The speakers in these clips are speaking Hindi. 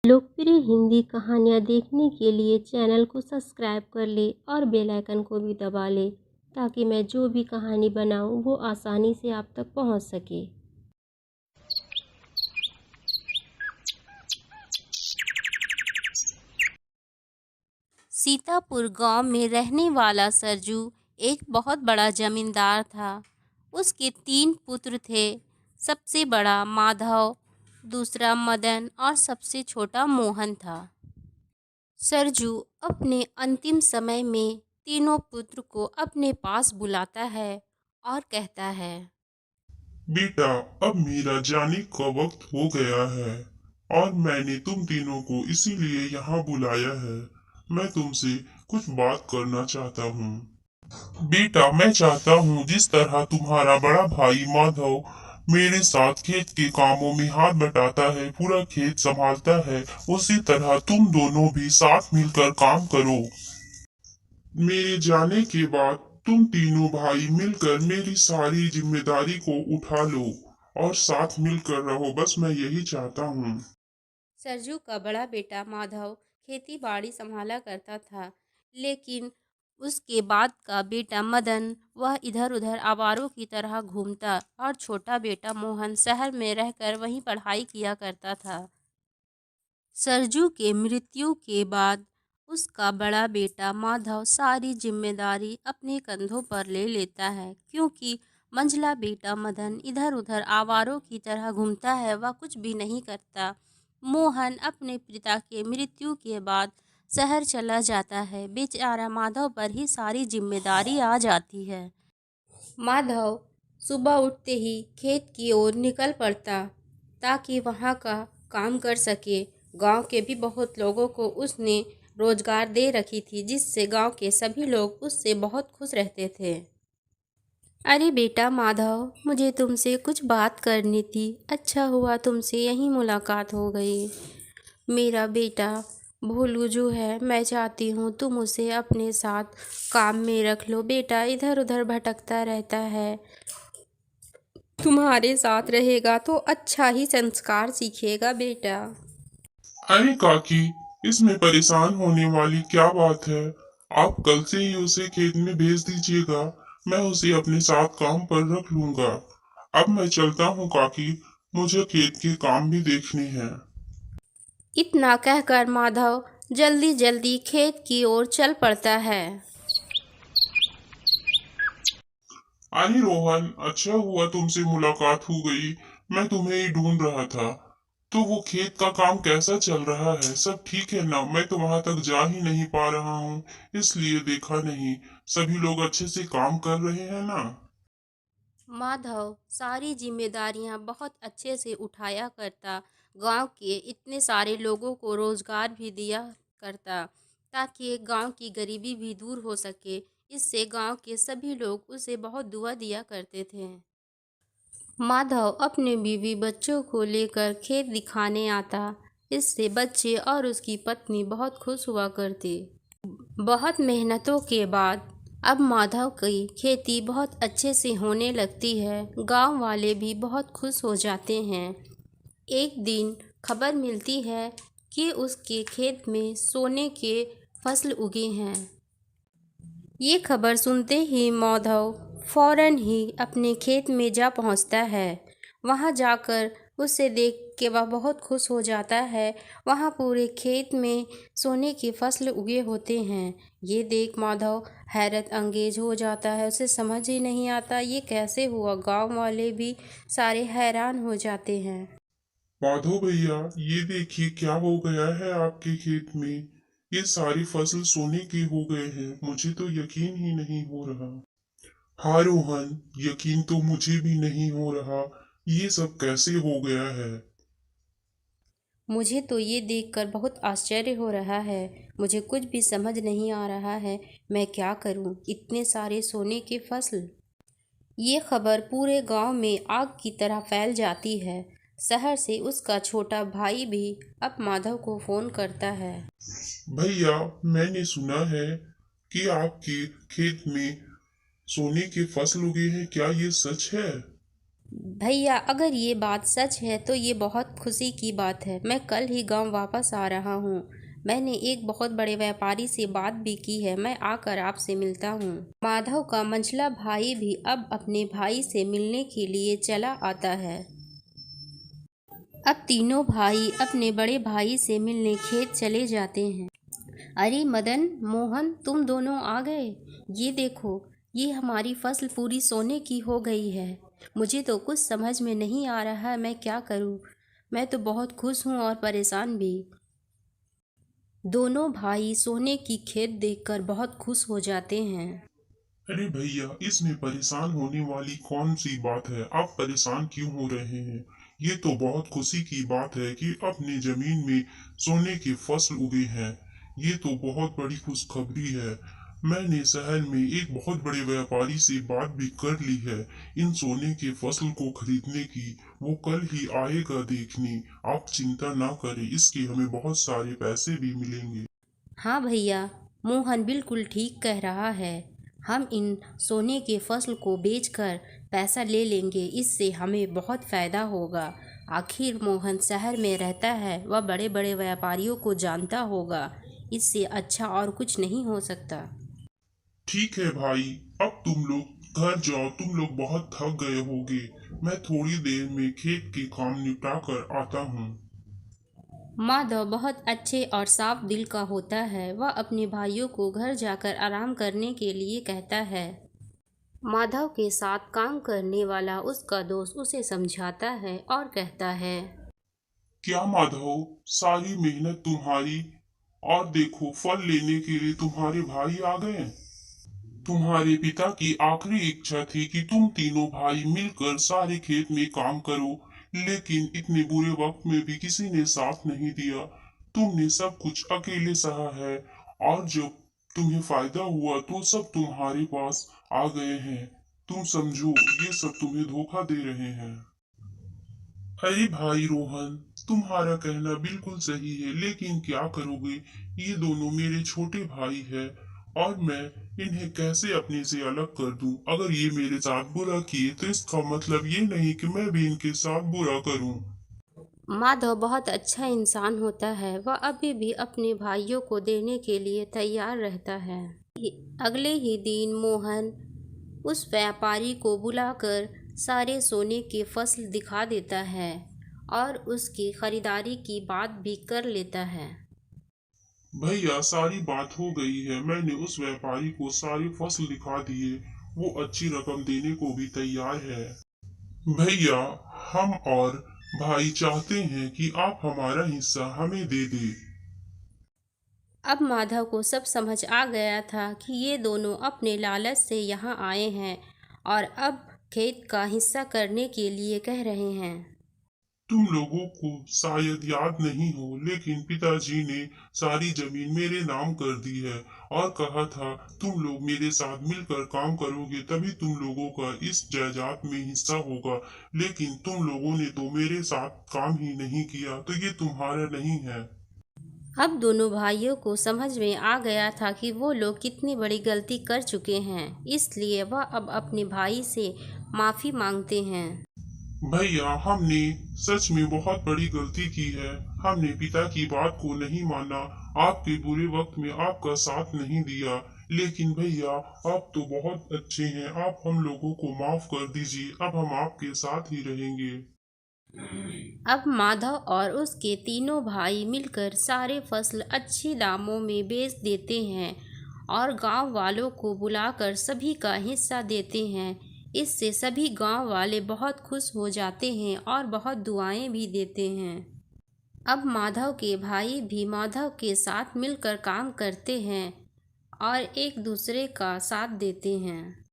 लोकप्रिय हिंदी कहानियाँ देखने के लिए चैनल को सब्सक्राइब कर ले और बेल आइकन को भी दबा ले ताकि मैं जो भी कहानी बनाऊँ वो आसानी से आप तक पहुँच सके। सीतापुर गांव में रहने वाला सरजू एक बहुत बड़ा जमींदार था। उसके 3 पुत्र थे। सबसे बड़ा माधव, दूसरा मदन और सबसे छोटा मोहन था। सरजू अपने अंतिम समय में तीनों पुत्र को अपने पास बुलाता है और कहता है, बेटा, अब मेरा जाने का वक्त हो गया है और मैंने तुम तीनों को इसीलिए यहाँ बुलाया है। मैं तुमसे कुछ बात करना चाहता हूँ। बेटा, मैं चाहता हूँ जिस तरह तुम्हारा बड़ा भाई माधव मेरे साथ खेत के कामों में हाथ बटाता है, पूरा खेत संभालता है, उसी तरह तुम दोनों भी साथ मिलकर काम करो। मेरे जाने के बाद तुम तीनों भाई मिलकर मेरी सारी जिम्मेदारी को उठा लो और साथ मिलकर रहो। बस मैं यही चाहता हूँ। सरजू का बड़ा बेटा माधव खेती बाड़ी संभाला करता था, लेकिन उसके बाद का बेटा मदन वह इधर उधर आवारों की तरह घूमता और छोटा बेटा मोहन शहर में रहकर वहीं पढ़ाई किया करता था। सरजू के मृत्यु के बाद उसका बड़ा बेटा माधव सारी जिम्मेदारी अपने कंधों पर ले लेता है, क्योंकि मंझला बेटा मदन इधर उधर आवारों की तरह घूमता है, वह कुछ भी नहीं करता। मोहन अपने पिता के मृत्यु के बाद शहर चला जाता है। बेचारा माधव पर ही सारी जिम्मेदारी आ जाती है। माधव सुबह उठते ही खेत की ओर निकल पड़ता ताकि वहाँ का काम कर सके। गांव के भी बहुत लोगों को उसने रोजगार दे रखी थी, जिससे गांव के सभी लोग उससे बहुत खुश रहते थे। अरे बेटा माधव, मुझे तुमसे कुछ बात करनी थी। अच्छा हुआ तुमसे यहीं मुलाकात हो गई। मेरा बेटा भोलू जो है, मैं चाहती हूँ तुम उसे अपने साथ काम में रख लो। बेटा इधर उधर भटकता रहता है, तुम्हारे साथ रहेगा तो अच्छा ही संस्कार सीखेगा बेटा। अरे काकी, इसमें परेशान होने वाली क्या बात है? आप कल से ही उसे खेत में भेज दीजिएगा। मैं उसे अपने साथ काम पर रख लूंगा। अब मैं चलता हूँ काकी, मुझे खेत के काम भी देखने हैं। इतना कहकर माधव जल्दी जल्दी खेत की ओर चल पड़ता है। अरे रोहन, अच्छा हुआ तुमसे मुलाकात हो गई। मैं तुम्हें ही ढूंढ रहा था। तो वो खेत का काम कैसा चल रहा है? सब ठीक है ना? मैं तो वहां तक जा ही नहीं पा रहा हूँ, इसलिए देखा नहीं। सभी लोग अच्छे से काम कर रहे हैं ना? माधव सारी जिम्मेदारियां बहुत अच्छे से उठाया करता। गांव के इतने सारे लोगों को रोजगार भी दिया करता ताकि गांव की गरीबी भी दूर हो सके। इससे गांव के सभी लोग उसे बहुत दुआ दिया करते थे। माधव अपने बीवी बच्चों को लेकर खेत दिखाने आता। इससे बच्चे और उसकी पत्नी बहुत खुश हुआ करते। बहुत मेहनतों के बाद अब माधव की खेती बहुत अच्छे से होने लगती है। गांव वाले भी बहुत खुश हो जाते हैं। एक दिन खबर मिलती है कि उसके खेत में सोने के फसल उगे हैं। ये खबर सुनते ही माधव फौरन ही अपने खेत में जा पहुंचता है। वहां जाकर उसे देख के वह बहुत खुश हो जाता है। वहां पूरे खेत में सोने की फसल उगे होते हैं। ये देख माधव हैरत अंगेज हो जाता है। उसे समझ ही नहीं आता ये कैसे हुआ। गांव वाले भी सारे हैरान हो जाते हैं। माधव भैया, ये देखिए क्या हो गया है आपके खेत में। ये सारी फसल सोने की हो गए हैं। मुझे तो यकीन ही नहीं हो रहा। हाँ रोहन, यकीन तो मुझे भी नहीं हो रहा। ये सब कैसे हो गया है? मुझे तो ये देखकर बहुत आश्चर्य हो रहा है। मुझे कुछ भी समझ नहीं आ रहा है। मैं क्या करूं? इतने सारे सोने के फसल। ये खबर पूरे गांव में आग की तरह फैल जाती है। शहर से उसका छोटा भाई भी अब माधव को फोन करता है। भैया, मैंने सुना है कि आपके खेत में सोने की फसल उगी है। क्या ये सच है? भैया, अगर ये बात सच है तो ये बहुत खुशी की बात है। मैं कल ही गांव वापस आ रहा हूँ। मैंने एक बहुत बड़े व्यापारी से बात भी की है। मैं आकर आपसे मिलता हूँ। माधव का मंझला भाई भी अब अपने भाई से मिलने के लिए चला आता है। अब तीनों भाई अपने बड़े भाई से मिलने खेत चले जाते हैं। अरे मदन, मोहन, तुम दोनों आ गए। ये देखो, ये हमारी फसल पूरी सोने की हो गई है। मुझे तो कुछ समझ में नहीं आ रहा है मैं क्या करूं। मैं तो बहुत खुश हूं और परेशान भी। दोनों भाई सोने की खेत देखकर बहुत खुश हो जाते हैं। अरे भैया, इसमें परेशान होने वाली कौन सी बात है? आप परेशान क्यों हो रहे हैं? ये तो बहुत खुशी की बात है कि अपनी जमीन में सोने की फसल उगी है। ये तो बहुत बड़ी खुशखबरी है। मैंने शहर में एक बहुत बड़े व्यापारी से बात भी कर ली है इन सोने की फसल को खरीदने की। वो कल ही आएगा देखने। आप चिंता ना करें, इसके हमें बहुत सारे पैसे भी मिलेंगे। हाँ भैया, मोहन बिल्कुल ठीक कह रहा है। हम इन सोने के फसल को बेचकर पैसा ले लेंगे। इससे हमें बहुत फायदा होगा। आखिर मोहन शहर में रहता है, वह बड़े बड़े व्यापारियों को जानता होगा। इससे अच्छा और कुछ नहीं हो सकता। ठीक है भाई, अब तुम लोग घर जाओ। तुम लोग बहुत थक गए होगे। मैं थोड़ी देर में खेत के काम निपटा कर आता हूँ। माधव बहुत अच्छे और साफ दिल का होता है। वह अपने भाइयों को घर जाकर आराम करने के लिए कहता है। माधव के साथ काम करने वाला उसका दोस्त उसे समझाता है और कहता है। क्या माधव, सारी मेहनत तुम्हारी, और देखो फल लेने के लिए तुम्हारे भाई आ गए। तुम्हारे पिता की आखिरी इच्छा थी कि तुम तीनों भाई मिलकर सारे खेत में काम करो, लेकिन इतने बुरे वक्त में भी किसी ने साथ नहीं दिया। तुमने सब कुछ अकेले सहा है, और जब तुम्हें फायदा हुआ तो सब तुम्हारे पास आ गए हैं। तुम समझो, ये सब तुम्हें धोखा दे रहे हैं। अरे भाई रोहन, तुम्हारा कहना बिल्कुल सही है, लेकिन क्या करोगे? ये दोनों मेरे छोटे भाई हैं, और मैं इन्हें कैसे अपने से अलग कर दूं? अगर ये मेरे साथ बुरा किए तो इसका मतलब ये नहीं कि मैं भी इनके साथ बुरा करूं। माधव बहुत अच्छा इंसान होता है। वह अभी भी अपने भाइयों को देने के लिए तैयार रहता है। अगले ही दिन मोहन उस व्यापारी को बुलाकर सारे सोने के फसल दिखा देता है और उसकी खरीदारी की बात भी कर लेता है। भैया, सारी बात हो गई है। मैंने उस व्यापारी को सारी फसल दिखा दी है। वो अच्छी रकम देने को भी तैयार है। भैया, हम और भाई चाहते हैं कि आप हमारा हिस्सा हमें दे दें। अब माधव को सब समझ आ गया था कि ये दोनों अपने लालच से यहाँ आए हैं और अब खेत का हिस्सा करने के लिए कह रहे हैं। तुम लोगों को शायद याद नहीं हो, लेकिन पिताजी ने सारी जमीन मेरे नाम कर दी है, और कहा था तुम लोग मेरे साथ मिलकर काम करोगे तभी तुम लोगों का इस जायदाद में हिस्सा होगा। लेकिन तुम लोगों ने तो मेरे साथ काम ही नहीं किया, तो ये तुम्हारा नहीं है। अब दोनों भाइयों को समझ में आ गया था कि वो लोग कितनी बड़ी गलती कर चुके हैं। इसलिए वह अब अपने भाई से माफ़ी मांगते हैं। भैया, हमने सच में बहुत बड़ी गलती की है। हमने पिता की बात को नहीं माना, आपके बुरे वक्त में आपका साथ नहीं दिया। लेकिन भैया, आप तो बहुत अच्छे हैं। आप हम लोगों को माफ कर दीजिए। अब हम आपके साथ ही रहेंगे। अब माधव और उसके तीनों भाई मिलकर सारे फसल अच्छी दामों में बेच देते हैं और गांव वालों को बुलाकर सभी का हिस्सा देते हैं। इससे सभी गांव वाले बहुत खुश हो जाते हैं और बहुत दुआएं भी देते हैं। अब माधव के भाई भी माधव के साथ मिलकर काम करते हैं और एक दूसरे का साथ देते हैं।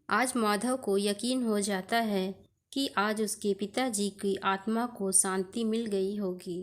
आज माधव को यकीन हो जाता है कि आज उसके पिताजी की आत्मा को शांति मिल गई होगी।